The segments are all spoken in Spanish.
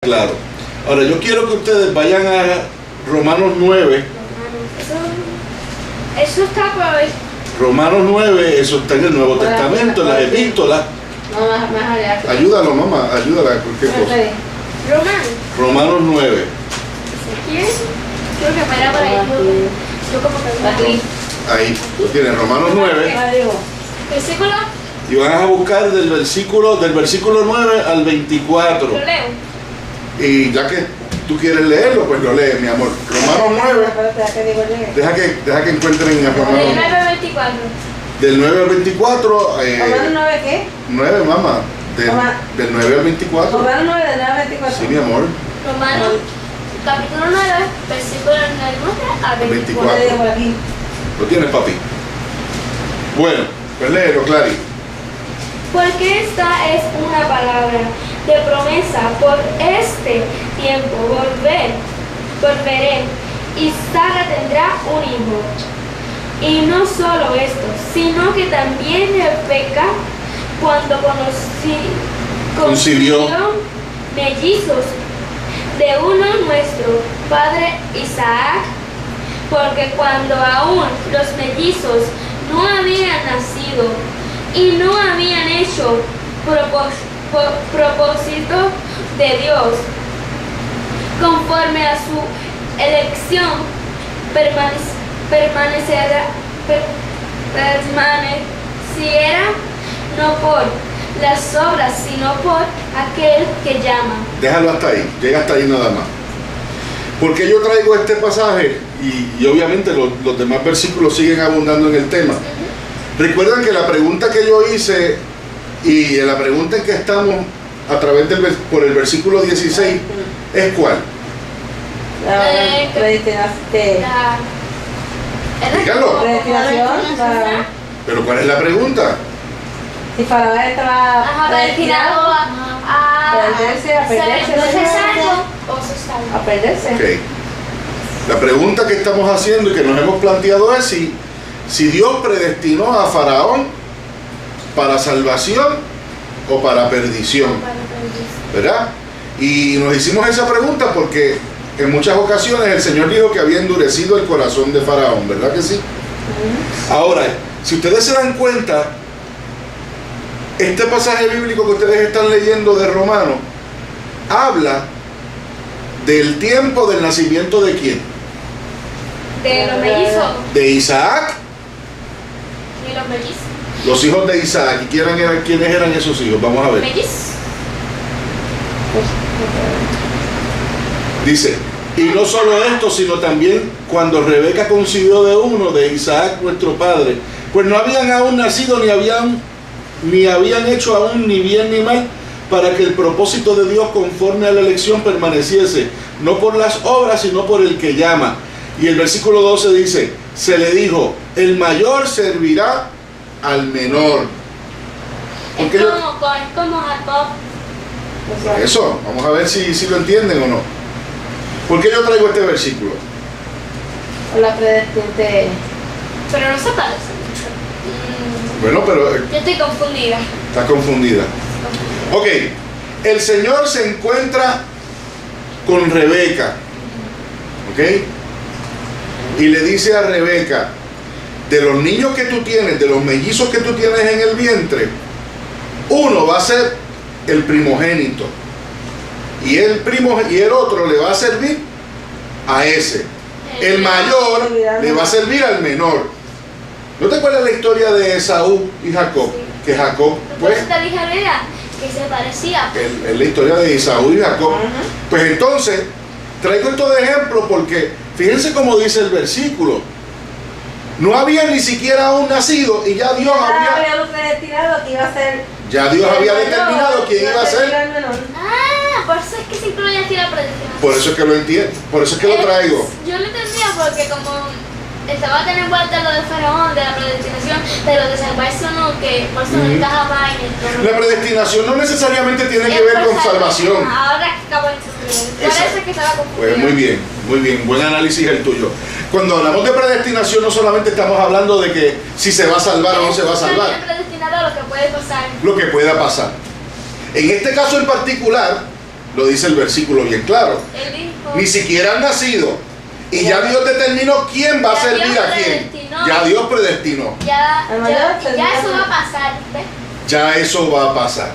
Claro. Ahora yo quiero que ustedes vayan a Romanos 9. Eso está por ahí. Romanos 9, eso está en el Nuevo Testamento, en las epístolas. Ayúdalo, mamá, ayúdala, cualquier cosa. Romanos 9. ¿Quieres? Creo que para por ahí. Yo como que Ahí, lo tienen, Romanos 9. versículo. Y van a buscar del versículo 9 al 24. Lo leo. Y ya que tú quieres leerlo, pues lo lees, mi amor. Romanos 9. Deja que encuentren a Romanos 9 al 24. del 9 al 24. ¿Romanos 9 qué? 9, mamá. Del 9 al 24. ¿Romanos 9 del 9 al 24? Sí, mi amor. Romanos, capítulo 9, versículo 9 al 24. Lo digo por aquí. Lo tienes, papi. Bueno, pues léelo, Clary. Porque esta es una palabra de promesa. Por este tiempo volveré, y Sara tendrá un hijo. Y no solo esto, sino que también Rebeca, cuando concibió mellizos de uno nuestro padre Isaac, porque cuando aún los mellizos no habían nacido y no habían hecho propósito de Dios, conforme a su elección, permaneciera no por las obras, sino por aquel que llama. Déjalo hasta ahí, llega hasta ahí nada más. Porque yo traigo este pasaje y obviamente los demás versículos siguen abundando en el tema. Recuerdan que la pregunta que yo hice y la pregunta en que estamos a través por el versículo 16 es ¿cuál? Dígalo. Pero ¿cuál es la pregunta? Si Faraón estaba predestinado a perderse. Okay. La pregunta que estamos haciendo y que nos hemos planteado es si Dios predestinó a Faraón para salvación o para perdición, ¿verdad? Y nos hicimos esa pregunta porque en muchas ocasiones el Señor dijo que había endurecido el corazón de Faraón, ¿verdad que sí? Ahora, si ustedes se dan cuenta, este pasaje bíblico que ustedes están leyendo de Romanos habla del tiempo del nacimiento de ¿quién? De los mellizos. De Isaac. Y los mellizos. Los hijos de Isaac. ¿Y quiénes eran esos hijos? Vamos a ver. Mellizos. Dice, y no solo esto, sino también cuando Rebeca concibió de uno, de Isaac nuestro padre, pues no habían aún nacido ni habían hecho aún ni bien ni mal, para que el propósito de Dios conforme a la elección permaneciese, no por las obras, sino por el que llama. Y el versículo 12 dice, se le dijo, el mayor servirá al menor. Es como Jacob. Eso, vamos a ver si lo entienden o no. ¿Por qué yo traigo este versículo? La predestinante. Pero no se parece. Bueno, pero Yo estoy confundida. está confundida. Ok, el Señor se encuentra con Rebeca, ¿ok? Y le dice a Rebeca, de los niños que tú tienes, de los mellizos que tú tienes en el vientre, uno va a ser el primogénito y el otro le va a servir a ese. El mayor le va a servir al menor. ¿No te acuerdas la historia de Esaú y Jacob? Que Jacob, Pues pues, te dije ahorita que se parecía. es la historia de Esaú y Jacob. Pues entonces, traigo esto de ejemplo porque fíjense cómo dice el versículo. No había ni siquiera aún nacido y ya Dios había predestinado que iba a ser. Ya Dios había determinado quién iba a ser. Por eso es que se incluye aquí la predestinación. Por eso es que lo entiendo, por eso es que lo traigo. Yo lo entendía porque como estaba teniendo en cuenta lo de Faraón, de la predestinación, pero de salvarse o no, que por eso no encajaba en el trono. La predestinación no necesariamente tiene que ver con salvación. Ahora que acabo de entender. Parece que estaba confundido. Pues muy bien, buen análisis el tuyo. Cuando hablamos de predestinación no solamente estamos hablando de que si se va a salvar o no se va a salvar. Predestinado a lo que puede pasar. Lo que pueda pasar. En este caso en particular, Lo dice el versículo bien claro. Él dijo, Ni siquiera han nacido. Y ya Dios determinó quién va a Ya servir Dios a quién. predestinó. Ya Dios predestinó. ya ya eso va a pasar, ¿ves? Ya eso va a pasar.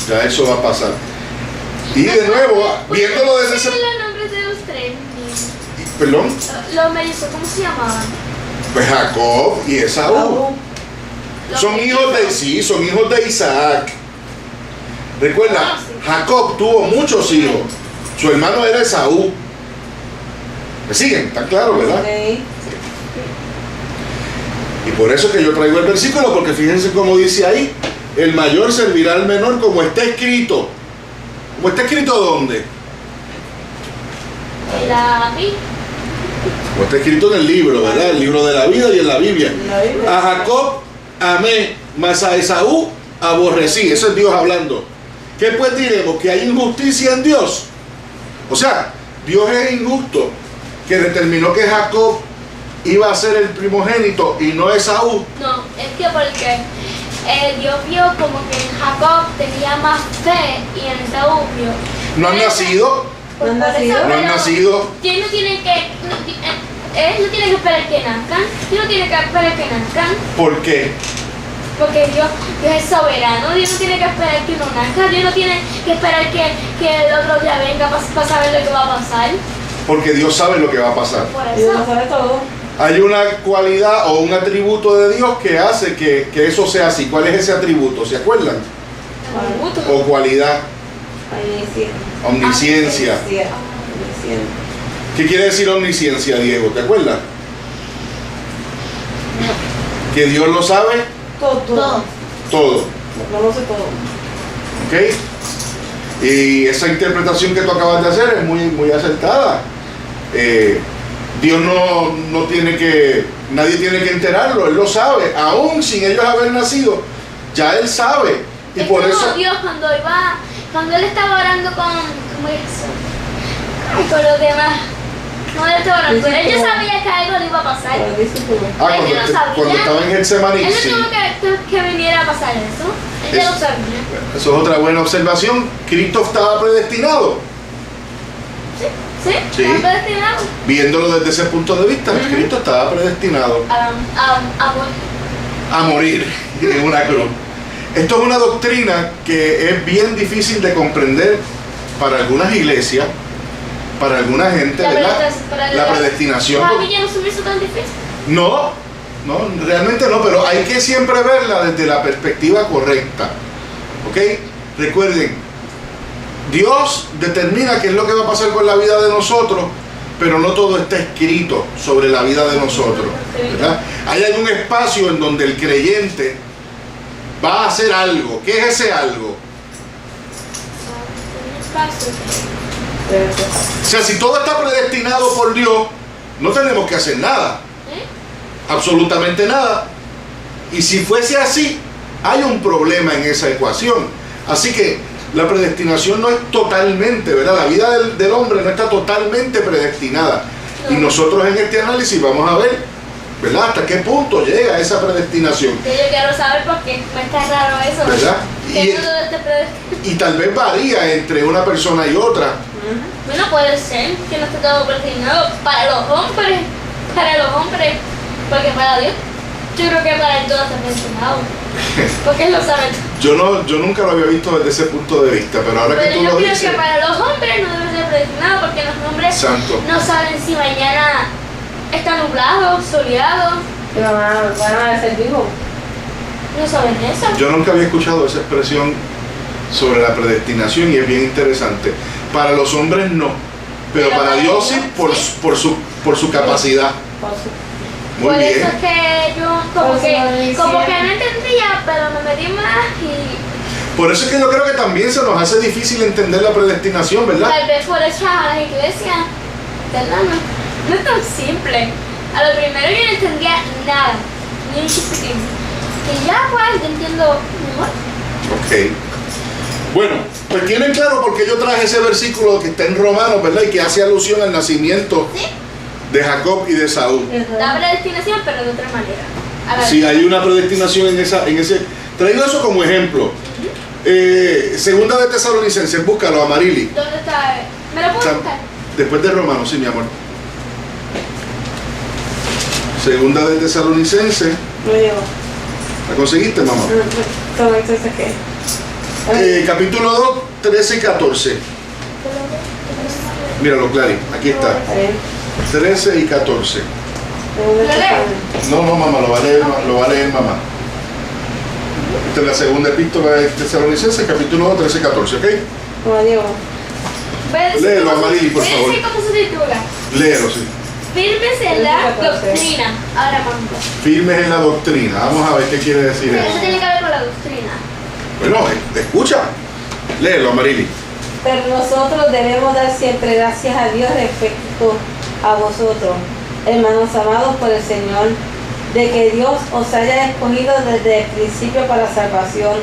Ya eso va a pasar. Y de nuevo, viéndolo desde ese... ¿Cómo se llaman los nombres de los tres? Perdón. Los mellizos, ¿cómo se llamaban? Pues Jacob y Esaú. Los Son hijos de, mellizos. sí, son hijos de Isaac. Recuerda, Ah, sí. Jacob tuvo muchos hijos. Su hermano era Esaú. ¿Me siguen? ¿Están claros, verdad? Sí. Y por eso que yo traigo el versículo, porque fíjense cómo dice ahí, el mayor servirá al menor como está escrito. ¿Cómo está escrito dónde? La vi. Como está escrito en el libro, ¿verdad? El libro de la vida y en la Biblia. La Biblia. A Jacob amé, mas a Esaú aborrecí. Eso es Dios hablando. ¿Qué pues diremos? ¿Que hay injusticia en Dios? O sea, Dios es injusto, que determinó que Jacob iba a ser el primogénito y no Esaú. No, es que porque Dios vio como que en Jacob tenía más fe y en Esaú vio. No han nacido, ¿No han Por eso, nacido? no han pero nacido. Él no tiene que esperar que nazcan. Dios no tiene que esperar que nazcan. ¿Por qué? Porque Dios es soberano. Dios no tiene que esperar que uno nazca. Dios no tiene que esperar que el otro día venga para saber lo que va a pasar. Porque Dios sabe lo que va a pasar. Por Dios lo eso. sabe todo. Hay una cualidad o un atributo de Dios que hace que eso sea así. ¿Cuál es ese atributo? ¿Se acuerdan? O cualidad, omnisciencia. ¿Qué quiere decir omnisciencia, Diego? ¿Te acuerdas? Que Dios lo sabe Todo. todo. No lo sé todo. ¿Ok? Y esa interpretación que tú acabas de hacer es muy, muy acertada. Dios no tiene que, nadie tiene que enterarlo, Él lo sabe, aún sin ellos haber nacido, ya Él sabe. Y Es por como eso, Dios cuando Él estaba orando con los demás. No, Él estaba orando. Él ya sabía que algo le iba a pasar. Pero discípulo. cuando, Él ya lo sabía. cuando estaba en Getsemaní, Él no sí. tuvo que viniera a pasar eso. Él ya Eso. lo sabía. Eso es otra buena observación. Cristo estaba predestinado, ¿Sí? Sí. Estaba predestinado viéndolo desde ese punto de vista. Cristo estaba predestinado a a morir en una cruz. Esto es una doctrina que es bien difícil de comprender para algunas iglesias, para alguna gente, ¿verdad? La predestinación. Para mí ya no se me hizo tan difícil. No, realmente no, pero hay que siempre verla desde la perspectiva correcta. ¿Ok? Recuerden, Dios determina qué es lo que va a pasar con la vida de nosotros, pero no todo está escrito sobre la vida de nosotros, ¿verdad? Hay algún espacio en donde el creyente va a hacer algo. ¿Qué es ese algo? O sea, si todo está predestinado por Dios, no tenemos que hacer nada. Absolutamente nada. Y si fuese así, hay un problema en esa ecuación. Así que la predestinación no es totalmente, ¿verdad? La vida del hombre no está totalmente predestinada. Y nosotros en este análisis vamos a ver, ¿verdad? Hasta qué punto llega esa predestinación. Que yo quiero saber porque me está raro eso. ¿Verdad? Que no todo esté predestinado. Y tal vez varía entre una persona y otra. Bueno, puede ser que no esté todo predestinado para los hombres. Porque para Dios, yo creo que para él todo está predestinado. Porque él lo sabe. Yo nunca lo había visto desde ese punto de vista, pero ahora que Pero tú yo lo creo dices, que para los hombres no debe ser predestinado porque los hombres santo. no saben si mañana está nublado, soleado. Que van a ser vivos. No saben eso. Yo nunca había escuchado esa expresión sobre la predestinación y es bien interesante. Para los hombres no, pero para Dios sí, por su capacidad. Muy Por eso bien. es que yo como que no entendía, pero me metí más y Por eso es que yo creo que también se nos hace difícil entender la predestinación, ¿verdad? tal vez por eso a las iglesias, ¿verdad? No es tan simple. A lo primero yo no entendía nada, ni un chiquitín. Y ya pues yo entiendo mejor. Ok. Bueno, pues tienen claro por qué yo traje ese versículo que está en Romanos, ¿verdad? Y que hace alusión al nacimiento ¿Sí? de Jacob y de Saúl. La predestinación, pero de otra manera. A la Sí, hay una predestinación en ese. Traigo eso como ejemplo. Segunda de Tesalonicenses, búscalo, Amarili. ¿Dónde está? ¿Me lo puedo buscar? Después de Romanos, sí, mi amor. Segunda de Tesalonicenses. Lo llevo. ¿La conseguiste, mamá? ¿Cómo es ese qué? Capítulo 2, 13 y 14. Míralo, Clary, aquí está. 13 y 14. No, mamá, lo va a leer mamá. Esta es la segunda epístola de Tesalonicenses, capítulo 2, 13 y 14, ¿ok? Como digo. Léelo, Amarili, por favor. Voy a decir cómo se titula. Léelo, sí. Firmes en la doctrina. Ahora vamos. Firmes en la doctrina. Vamos a ver qué quiere decir Pero eso eso. tiene que ver con la doctrina. Bueno, escucha. Léelo, Amarili. Pero nosotros debemos dar siempre gracias a Dios respecto a vosotros, hermanos amados por el Señor, de que Dios os haya escogido desde el principio para salvación,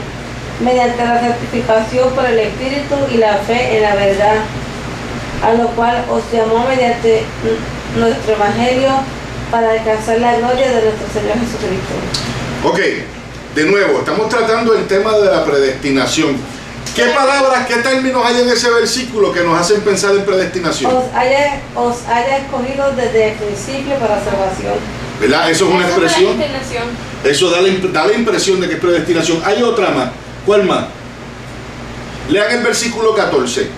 mediante la santificación por el Espíritu y la fe en la verdad, a lo cual os llamó mediante nuestro Evangelio para alcanzar la gloria de nuestro Señor Jesucristo. Ok, de nuevo, estamos tratando el tema de la predestinación. ¿Qué palabras, qué términos hay en ese versículo que nos hacen pensar en predestinación? Os haya escogido desde el principio para salvación. ¿Verdad? Eso es una expresión. predestinación. Eso da la impresión de que es predestinación. Hay otra más. ¿Cuál más? Lean el versículo 14.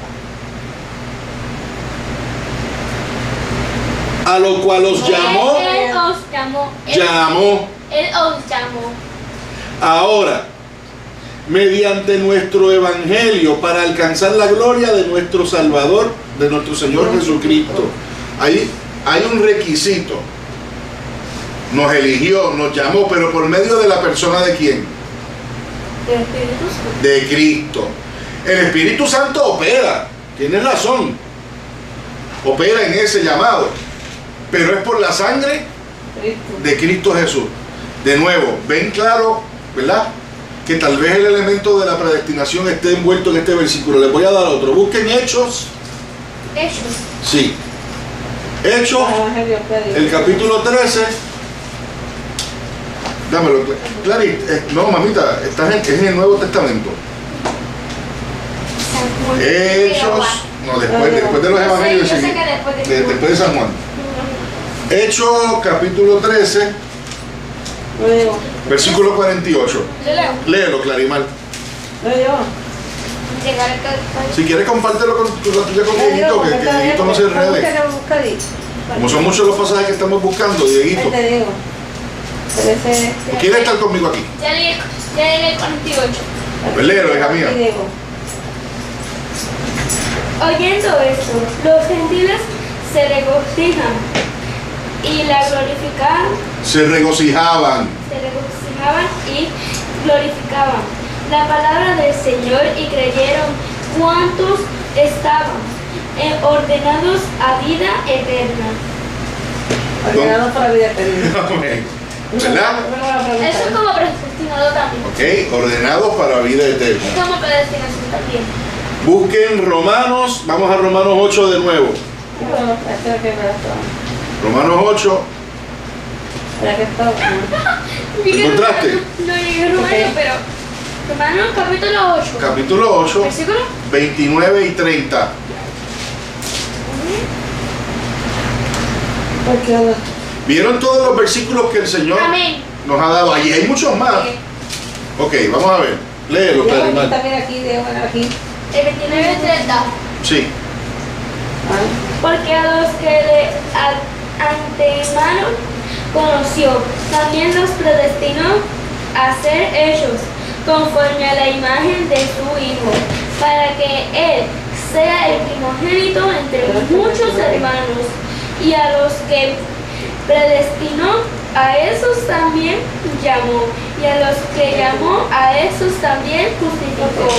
A lo cual os llamó. Él os llamó. Él os llamó. Ahora, mediante nuestro evangelio, para alcanzar la gloria de nuestro Salvador, de nuestro Señor Jesucristo. Ahí hay un requisito. Nos eligió, nos llamó, pero por medio de la persona de quién? Del Espíritu Santo. De Cristo. El Espíritu Santo opera, tienes razón, opera en ese llamado, pero es por la sangre de Cristo Jesús. De nuevo, ven claro, ¿verdad?, que tal vez el elemento de la predestinación esté envuelto en este versículo. Les voy a dar otro. Busquen Hechos. Hechos. Sí. Hechos, el capítulo 13. Dámelo, Clary. No, mamita, es en el Nuevo Testamento. Hechos, no, después de los evangelios, Yo sé sí, que después de San Juan. Hechos, capítulo 13, versículo 48. Yo leo. Léelo, Clarimal. Llegar a Si quieres, compártelo con Dieguito, que Dieguito no se enrede. Como son muchos los pasajes que estamos buscando, Dieguito. Te digo. ¿Quieres estar conmigo aquí? Ya llegué al 48. Pues léelo, hija mía. Oyendo esto, los gentiles se regocijan y la glorificaban, Se regocijaban. y glorificaban la palabra del Señor y creyeron cuantos estaban ordenados a vida eterna. Ordenados para vida eterna. Amén. ¿Verdad? Eso es como predestinado también. Ok, ordenados para vida Es eterna. como predestinación también. Busquen Romanos, vamos a Romanos 8 de nuevo. Romanos 8, ¿Encontraste? No llegué a Romanos, pero Romanos capítulo 8. capítulo 8, Versículo 29 y 30. ¿Vieron todos los versículos que el Señor Amén. nos ha dado? Allí hay muchos más. Ok, vamos a ver. Léelo, Clarimal. También aquí, aquí. El 29 y 30. Sí. Porque a los que de antemano conoció, también los predestinó a ser hechos conforme a la imagen de su Hijo, para que Él sea el primogénito entre muchos hermanos. Y a los que predestinó, a esos también llamó. Y a los que llamó, a esos también justificó.